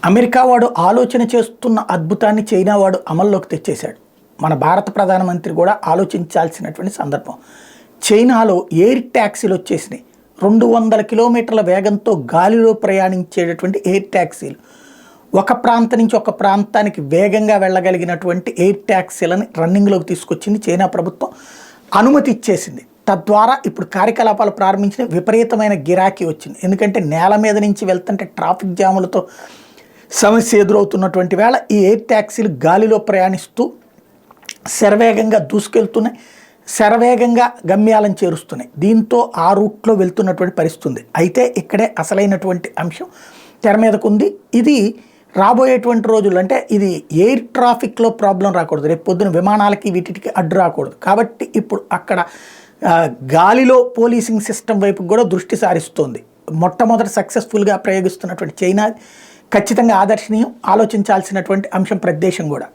America వాడు ఆలోచన చేస్తున్న అద్భుతాన్ని చైనా వాడు అమల్లోకి తెచ్చేశాడు. మన భారత ప్రధానమంత్రి కూడా ఆలోచించాల్సినటువంటి సందర్భం. చైనాలో ఎయిర్ ట్యాక్సీలు వచ్చేసినాయి. 200 కిలోమీటర్ల వేగంతో గాలిలో ప్రయాణించేటటువంటి ఎయిర్ ట్యాక్సీలు, ఒక ప్రాంతం నుంచి ఒక ప్రాంతానికి వేగంగా వెళ్ళగలిగినటువంటి ఎయిర్ ట్యాక్సీలను రన్నింగ్లోకి తీసుకొచ్చింది చైనా ప్రభుత్వం, అనుమతి ఇచ్చేసింది. తద్వారా ఇప్పుడు కార్యకలాపాలు ప్రారంభించిన విపరీతమైన గిరాకీ వచ్చింది. ఎందుకంటే నేల మీద నుంచి వెళ్తుంటే ట్రాఫిక్ జాములతో సమస్య ఎదురవుతున్నటువంటి వేళ ఈ ఎయిర్ ట్యాక్సీలు గాలిలో ప్రయాణిస్తూ శరవేగంగా దూసుకెళ్తున్నాయి, శరవేగంగా గమ్యాలను చేరుస్తున్నాయి. దీంతో ఆ రూట్లో వెళ్తున్నటువంటి పరిస్థితి ఉంది. అయితే ఇక్కడే అసలైనటువంటి అంశం తెర మీదకు ఉంది. ఇది రాబోయేటువంటి రోజులు, అంటే ఇది ఎయిర్ ట్రాఫిక్లో ప్రాబ్లం రాకూడదు, రేపు పొద్దున విమానాలకి వీటికి అడ్డు రాకూడదు. కాబట్టి ఇప్పుడు అక్కడ గాలిలో పోలీసింగ్ సిస్టమ్ వైపు కూడా దృష్టి సారిస్తోంది. మొట్టమొదటి సక్సెస్ఫుల్గా ప్రయోగిస్తున్నటువంటి చైనా ఖచ్చితంగా ఆదర్శనీయం, ఆలోచించాల్సినటువంటి అంశం ప్రదేశం కూడా.